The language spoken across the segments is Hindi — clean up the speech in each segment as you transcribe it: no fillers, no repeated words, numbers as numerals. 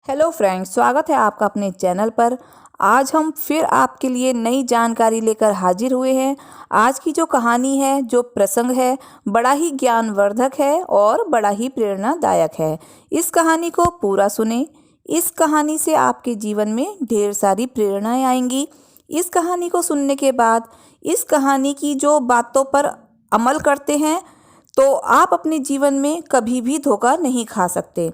हेलो फ्रेंड्स, स्वागत है आपका अपने चैनल पर। आज हम फिर आपके लिए नई जानकारी लेकर हाजिर हुए हैं। आज की जो कहानी है, जो प्रसंग है, बड़ा ही ज्ञानवर्धक है और बड़ा ही प्रेरणादायक है। इस कहानी को पूरा सुने। इस कहानी से आपके जीवन में ढेर सारी प्रेरणाएं आएंगी। इस कहानी को सुनने के बाद इस कहानी की जो बातों पर अमल करते हैं तो आप अपने जीवन में कभी भी धोखा नहीं खा सकते,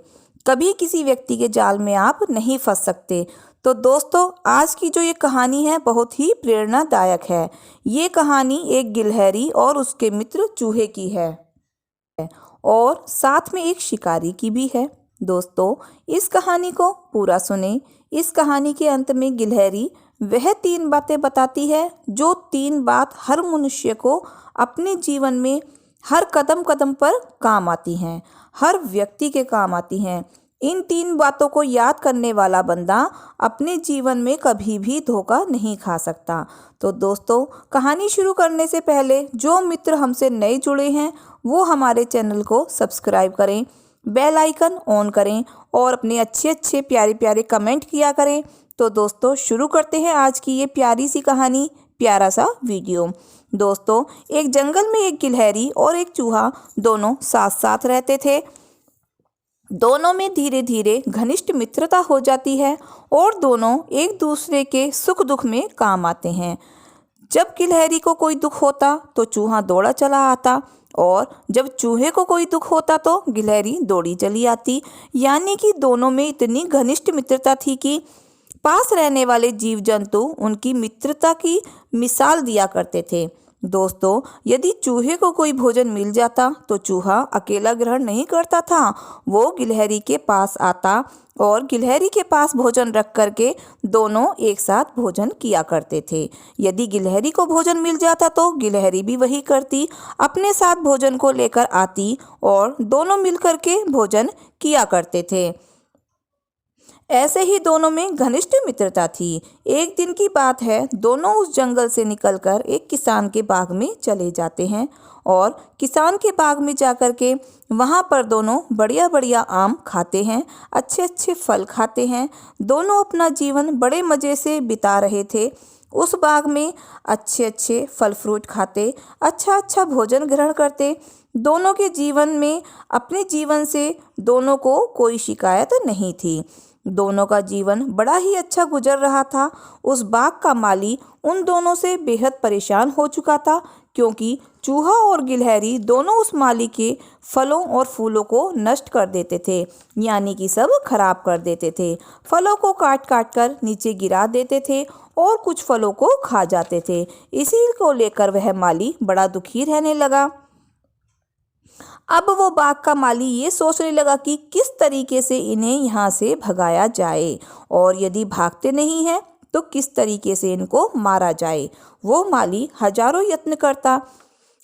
कभी किसी व्यक्ति के जाल में आप नहीं फंस सकते। तो दोस्तों, आज की जो ये कहानी है बहुत ही प्रेरणादायक है। ये कहानी एक गिलहरी और उसके मित्र चूहे की है और साथ में एक शिकारी की भी है। दोस्तों, इस कहानी को पूरा सुने। इस कहानी के अंत में गिलहरी वह 3 बातें बताती है जो 3 बात हर मनुष्य को अपने जीवन में हर कदम कदम पर काम आती हैं, हर व्यक्ति के काम आती हैं। इन 3 बातों को याद करने वाला बंदा अपने जीवन में कभी भी धोखा नहीं खा सकता। तो दोस्तों, कहानी शुरू करने से पहले जो मित्र हमसे नए जुड़े हैं वो हमारे चैनल को सब्सक्राइब करें, बेल आइकन ऑन करें और अपने अच्छे अच्छे प्यारे प्यारे कमेंट किया करें। तो दोस्तों, शुरू करते हैं आज की ये प्यारी सी कहानी, प्यारा सा वीडियो। दोस्तों, एक जंगल में एक गिलहरी और एक चूहा दोनों साथ साथ रहते थे। दोनों में धीरे धीरे घनिष्ठ मित्रता हो जाती है और दोनों एक दूसरे के सुख दुख में काम आते हैं। जब गिलहरी को कोई दुख होता तो चूहा दौड़ा चला आता और जब चूहे को कोई दुख होता तो गिलहरी दौड़ी चली आती। यानी कि दोनों में इतनी घनिष्ठ मित्रता थी कि पास रहने वाले जीव जंतु उनकी मित्रता की मिसाल दिया करते थे। दोस्तों, यदि चूहे को कोई भोजन मिल जाता तो चूहा अकेला ग्रहण नहीं करता था, वो गिलहरी के पास आता और गिलहरी के पास भोजन रख करके दोनों एक साथ भोजन किया करते थे। यदि गिलहरी को भोजन मिल जाता तो गिलहरी भी वही करती, अपने साथ भोजन को लेकर आती और दोनों मिलकर के भोजन किया करते थे। ऐसे ही दोनों में घनिष्ठ मित्रता थी। एक दिन की बात है, दोनों उस जंगल से निकलकर एक किसान के बाग में चले जाते हैं और किसान के बाग में जाकर के वहाँ पर दोनों बढ़िया बढ़िया आम खाते हैं, अच्छे अच्छे फल खाते हैं। दोनों अपना जीवन बड़े मज़े से बिता रहे थे। उस बाग में अच्छे अच्छे फल फ्रूट खाते, अच्छा अच्छा भोजन ग्रहण करते। दोनों के जीवन में, अपने जीवन से दोनों को कोई शिकायत नहीं थी। दोनों का जीवन बड़ा ही अच्छा गुजर रहा था। उस बाग का माली उन दोनों से बेहद परेशान हो चुका था क्योंकि चूहा और गिलहरी दोनों उस माली के फलों और फूलों को नष्ट कर देते थे, यानी कि सब खराब कर देते थे। फलों को काट काट कर नीचे गिरा देते थे और कुछ फलों को खा जाते थे। इसी को लेकर वह माली बड़ा दुखी रहने लगा। अब वो बाग का माली ये सोचने लगा कि किस तरीके से इन्हें यहाँ से भगाया जाए और यदि भागते नहीं हैं तो किस तरीके से इनको मारा जाए। वो माली हजारों यत्न करता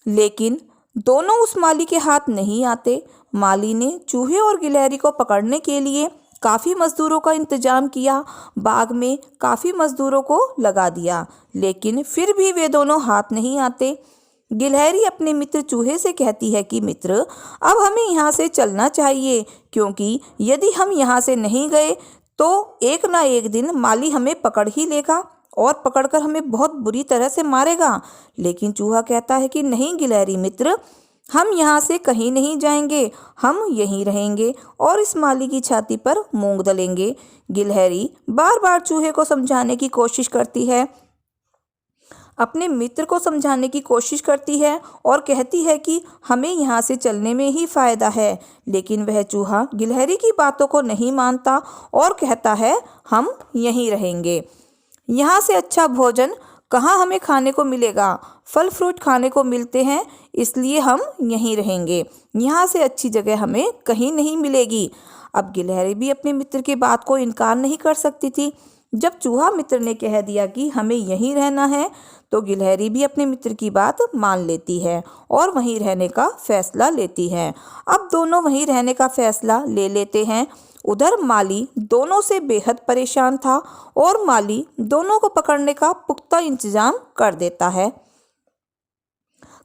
लेकिन दोनों उस माली के हाथ नहीं आते। माली ने चूहे और गिलहरी को पकड़ने के लिए काफ़ी मज़दूरों का इंतजाम किया, बाग में काफ़ी मज़दूरों को लगा दिया, लेकिन फिर भी वे दोनों हाथ नहीं आते। गिलहरी अपने मित्र चूहे से कहती है कि मित्र, अब हमें यहाँ से चलना चाहिए क्योंकि यदि हम यहाँ से नहीं गए तो एक ना एक दिन माली हमें पकड़ ही लेगा और पकड़कर हमें बहुत बुरी तरह से मारेगा। लेकिन चूहा कहता है कि नहीं गिलहरी मित्र, हम यहाँ से कहीं नहीं जाएंगे, हम यहीं रहेंगे और इस माली की छाती पर मूंग दलेंगे। गिलहरी बार बार चूहे को समझाने की कोशिश करती है, अपने मित्र को समझाने की कोशिश करती है और कहती है कि हमें यहाँ से चलने में ही फ़ायदा है। लेकिन वह चूहा गिलहरी की बातों को नहीं मानता और कहता है हम यहीं रहेंगे, यहाँ से अच्छा भोजन कहाँ हमें खाने को मिलेगा, फल फ्रूट खाने को मिलते हैं, इसलिए हम यहीं रहेंगे, यहाँ से अच्छी जगह हमें कहीं नहीं मिलेगी। अब गिलहरी भी अपने मित्र की बात को इनकार नहीं कर सकती थी। जब चूहा मित्र ने कह दिया कि हमें यहीं रहना है तो गिलहरी भी अपने मित्र की बात मान लेती है और वहीं रहने का फैसला लेती है। अब दोनों वहीं रहने का फैसला ले लेते हैं। उधर माली दोनों से बेहद परेशान था और माली दोनों को पकड़ने का पुख्ता इंतजाम कर देता है,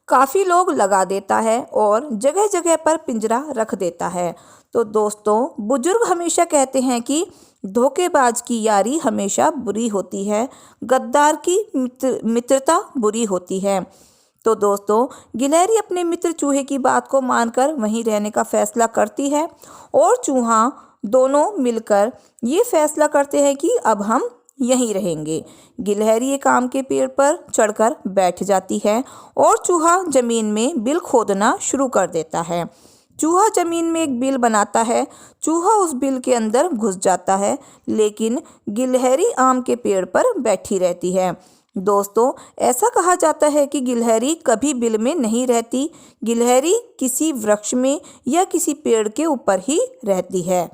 काफ़ी लोग लगा देता है और जगह जगह पर पिंजरा रख देता है। तो दोस्तों, बुजुर्ग हमेशा कहते हैं कि धोखेबाज की यारी हमेशा बुरी होती है, गद्दार की मित्रता बुरी होती है। तो दोस्तों, गिलहरी अपने मित्र चूहे की बात को मानकर वहीं रहने का फैसला करती है और चूहा दोनों मिलकर ये फैसला करते हैं कि अब हम यहीं रहेंगे। गिलहरी एक आम के पेड़ पर चढ़कर बैठ जाती है और चूहा जमीन में बिल खोदना शुरू कर देता है। चूहा जमीन में एक बिल बनाता है। चूहा उस बिल के अंदर घुस जाता है, लेकिन गिलहरी आम के पेड़ पर बैठी रहती है। दोस्तों, ऐसा कहा जाता है कि गिलहरी कभी बिल में नहीं रहती। गिलहरी किसी वृक्ष में या किसी पेड़ के ऊपर ही रहती है।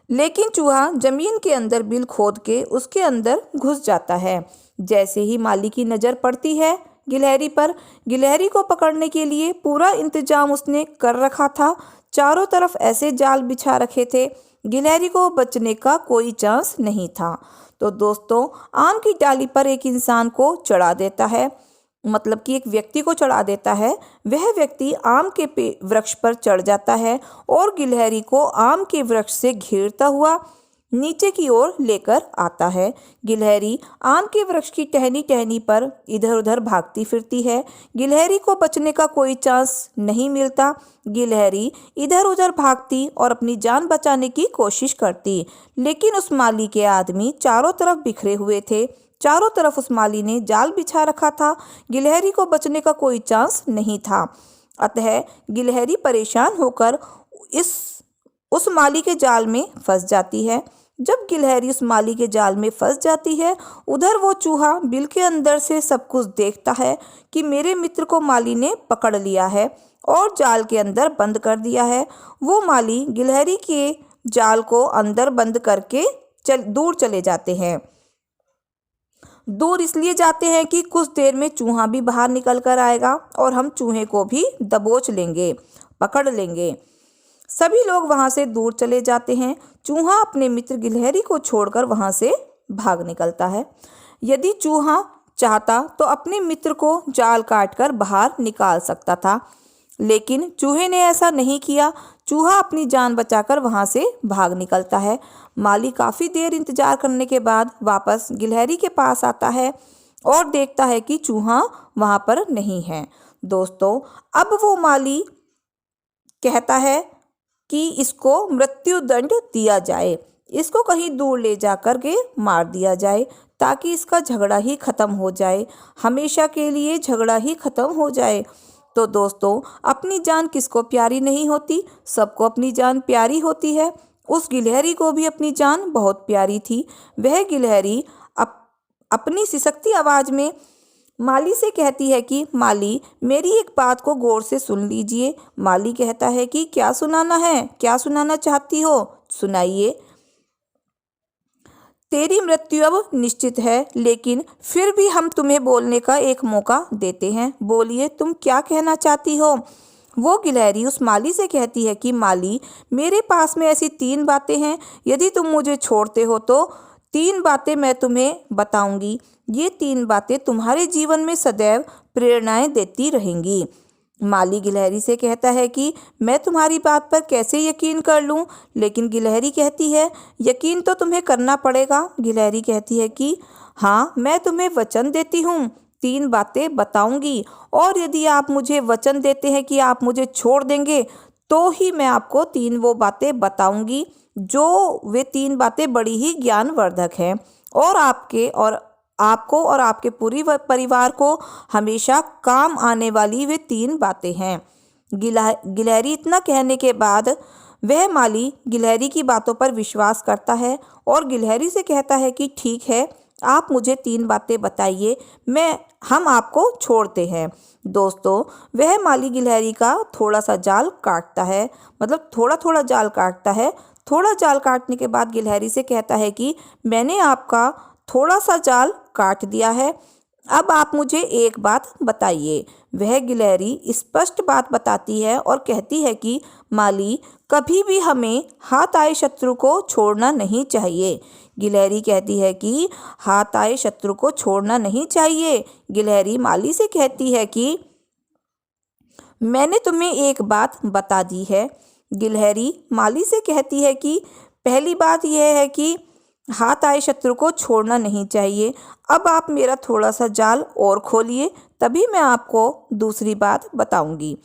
लेकिन चूहा जमीन के अंदर बिल खोद के उसके अंदर घुस जाता है। जैसे ही माली की नज़र पड़ती है गिलहरी पर, गिलहरी को पकड़ने के लिए पूरा इंतजाम उसने कर रखा था। चारों तरफ ऐसे जाल बिछा रखे थे, गिलहरी को बचने का कोई चांस नहीं था। तो दोस्तों, आम की डाली पर एक इंसान को चढ़ा देता है, मतलब कि एक व्यक्ति को चढ़ा देता है। वह व्यक्ति आम के वृक्ष पर चढ़ जाता है और गिलहरी को आम के वृक्ष से घेरता हुआ नीचे की ओर लेकर आता है। गिलहरी आम के वृक्ष की टहनी टहनी पर इधर उधर भागती फिरती है। गिलहरी को बचने का कोई चांस नहीं मिलता। गिलहरी इधर उधर भागती और अपनी जान बचाने की कोशिश करती, लेकिन उस माली के आदमी चारों तरफ बिखरे हुए थे। चारों तरफ उस माली ने जाल बिछा रखा था। गिलहरी को बचने का कोई चांस नहीं था। अतः गिलहरी परेशान होकर उस माली के जाल में फंस जाती है। जब गिलहरी उस माली के जाल में फंस जाती है, उधर वो चूहा बिल के अंदर से सब कुछ देखता है कि मेरे मित्र को माली ने पकड़ लिया है और जाल के अंदर बंद कर दिया है। वो माली गिलहरी के जाल को अंदर बंद करके दूर चले जाते हैं। दूर इसलिए जाते हैं कि कुछ देर में चूहा भी बाहर निकल कर आएगा और हम चूहे को भी दबोच लेंगे, पकड़ लेंगे। सभी लोग वहां से दूर चले जाते हैं। चूहा अपने मित्र गिलहरी को छोड़कर वहां से भाग निकलता है। यदि चूहा चाहता तो अपने मित्र को जाल काटकर बाहर निकाल सकता था, लेकिन चूहे ने ऐसा नहीं किया। चूहा अपनी जान बचाकर वहां से भाग निकलता है। माली काफ़ी देर इंतजार करने के बाद वापस गिलहरी के पास आता है और देखता है कि चूहा वहां पर नहीं है। दोस्तों, अब वो माली कहता है कि इसको मृत्यु दंड दिया जाए, इसको कहीं दूर ले जाकर के मार दिया जाए ताकि इसका झगड़ा ही खत्म हो जाए, हमेशा के लिए झगड़ा ही खत्म हो जाए। तो दोस्तों, अपनी जान किसको प्यारी नहीं होती, सबको अपनी जान प्यारी होती है। उस गिलहरी को भी अपनी जान बहुत प्यारी थी। वह गिलहरी अपनी सिसकती आवाज़ में माली से कहती है कि माली, मेरी एक बात को गौर से सुन लीजिए। माली कहता है कि क्या सुनाना है, क्या सुनाना चाहती हो, सुनाइए। तेरी मृत्यु अब निश्चित है, लेकिन फिर भी हम तुम्हें बोलने का एक मौका देते हैं। बोलिए, तुम क्या कहना चाहती हो। वो गिलहरी उस माली से कहती है कि माली, मेरे पास में ऐसी 3 बातें हैं। यदि तुम मुझे छोड़ते हो तो 3 बातें मैं तुम्हें बताऊंगी। ये 3 बातें तुम्हारे जीवन में सदैव प्रेरणाएं देती रहेंगी। माली गिलहरी से कहता है कि मैं तुम्हारी बात पर कैसे यकीन कर लूं, लेकिन गिलहरी कहती है यकीन तो तुम्हें करना पड़ेगा। गिलहरी कहती है कि हाँ, मैं तुम्हें वचन देती हूँ, 3 बातें बताऊंगी, और यदि आप मुझे वचन देते हैं कि आप मुझे छोड़ देंगे तो ही मैं आपको 3 वो बातें बताऊंगी, जो वे 3 बातें बड़ी ही ज्ञानवर्धक हैं और आपको और आपके पूरी परिवार को हमेशा काम आने वाली वे 3 बातें हैं। गिलहरी इतना कहने के बाद वह माली गिलहरी की बातों पर विश्वास करता है और गिलहरी से कहता है कि ठीक है, आप मुझे 3 बातें बताइए, हम आपको छोड़ते हैं। दोस्तों, वह माली गिलहरी का थोड़ा सा जाल काटता है, मतलब थोड़ा थोड़ा जाल काटता है। थोड़ा जाल काटने के बाद गिलहरी से कहता है कि मैंने आपका थोड़ा सा जाल काट दिया है, अब आप मुझे एक बात बताइए। वह गिलहरी स्पष्ट बात बताती है और कहती है कि माली, कभी भी हमें हाथ आए शत्रु को छोड़ना नहीं चाहिए। गिलहरी कहती है कि हाथ आए शत्रु को छोड़ना नहीं चाहिए। गिलहरी माली से कहती है कि मैंने तुम्हें एक बात बता दी है। गिलहरी माली से कहती है कि पहली बात यह है कि हाथ आए शत्रु को छोड़ना नहीं चाहिए। अब आप मेरा थोड़ा सा जाल और खोलिए, तभी मैं आपको दूसरी बात बताऊंगी।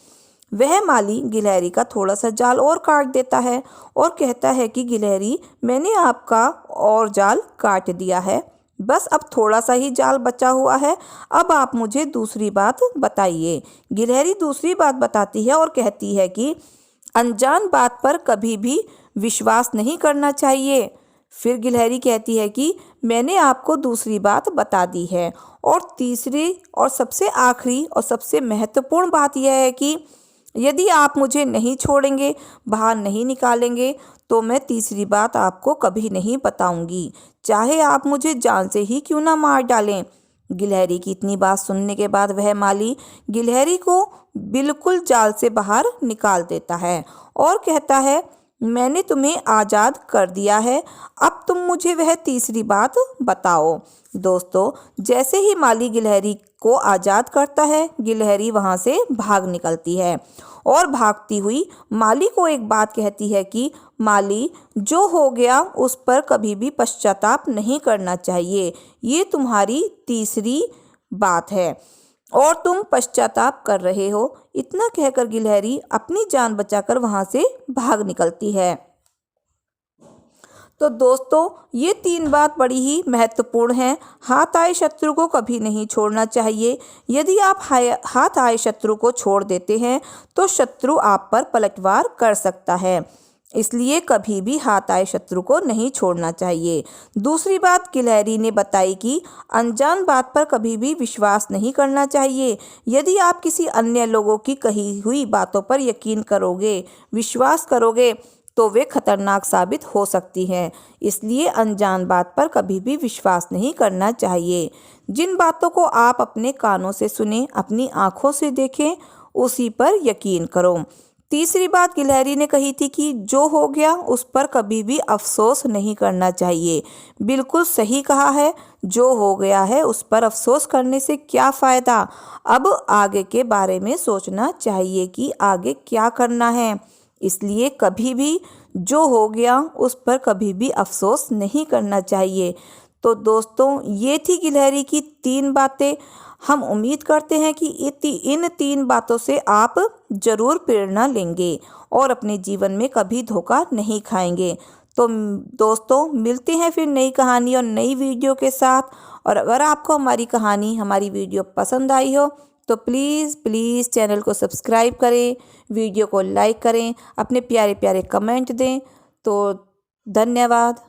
वह माली गिलहरी का थोड़ा सा जाल और काट देता है और कहता है कि गिलहरी, मैंने आपका और जाल काट दिया है, बस अब थोड़ा सा ही जाल बचा हुआ है, अब आप मुझे दूसरी बात बताइए। गिलहरी दूसरी बात बताती है और कहती है कि अनजान बात पर कभी भी विश्वास नहीं करना चाहिए। फिर गिलहरी कहती है कि मैंने आपको दूसरी बात बता दी है, और तीसरी और सबसे आखिरी और सबसे महत्वपूर्ण बात यह है कि यदि आप मुझे नहीं छोड़ेंगे, बाहर नहीं निकालेंगे, तो मैं तीसरी बात आपको कभी नहीं बताऊंगी, चाहे आप मुझे जान से ही क्यों ना मार डालें। गिलहरी की इतनी बात सुनने के बाद वह माली गिलहरी को बिल्कुल जाल से बाहर निकाल देता है और कहता है, मैंने तुम्हें आज़ाद कर दिया है, अब तुम मुझे वह तीसरी बात बताओ। दोस्तों, जैसे ही माली गिलहरी को आज़ाद करता है, गिलहरी वहाँ से भाग निकलती है और भागती हुई माली को एक बात कहती है कि माली, जो हो गया उस पर कभी भी पश्चाताप नहीं करना चाहिए, ये तुम्हारी तीसरी बात है और तुम पश्चाताप कर रहे हो। इतना कहकर गिलहरी अपनी जान बचाकर वहाँ से भाग निकलती है। तो दोस्तों, ये 3 बात बड़ी ही महत्वपूर्ण हैं। हाथ आए शत्रु को कभी नहीं छोड़ना चाहिए। यदि आप हाथ आए शत्रु को छोड़ देते हैं तो शत्रु आप पर पलटवार कर सकता है, इसलिए कभी भी हाथ आए शत्रु को नहीं छोड़ना चाहिए। दूसरी बात गिलहरी ने बताई कि अनजान बात पर कभी भी विश्वास नहीं करना चाहिए। यदि आप किसी अन्य लोगों की कही हुई बातों पर यकीन करोगे, विश्वास करोगे, तो वे खतरनाक साबित हो सकती हैं, इसलिए अनजान बात पर कभी भी विश्वास नहीं करना चाहिए। जिन बातों को आप अपने कानों से सुने, अपनी आँखों से देखें, उसी पर यकीन करो। तीसरी बात गिलहरी ने कही थी कि जो हो गया उस पर कभी भी अफसोस नहीं करना चाहिए। बिल्कुल सही कहा है, जो हो गया है उस पर अफसोस करने से क्या फ़ायदा। अब आगे के बारे में सोचना चाहिए कि आगे क्या करना है, इसलिए कभी भी जो हो गया उस पर कभी भी अफसोस नहीं करना चाहिए। तो दोस्तों, ये थी गिलहरी की 3 बातें। हम उम्मीद करते हैं कि इन 3 बातों से आप ज़रूर प्रेरणा लेंगे और अपने जीवन में कभी धोखा नहीं खाएंगे। तो दोस्तों, मिलते हैं फिर नई कहानी और नई वीडियो के साथ। और अगर आपको हमारी कहानी, हमारी वीडियो पसंद आई हो तो प्लीज़ चैनल को सब्सक्राइब करें, वीडियो को लाइक करें, अपने प्यारे प्यारे कमेंट दें। तो धन्यवाद।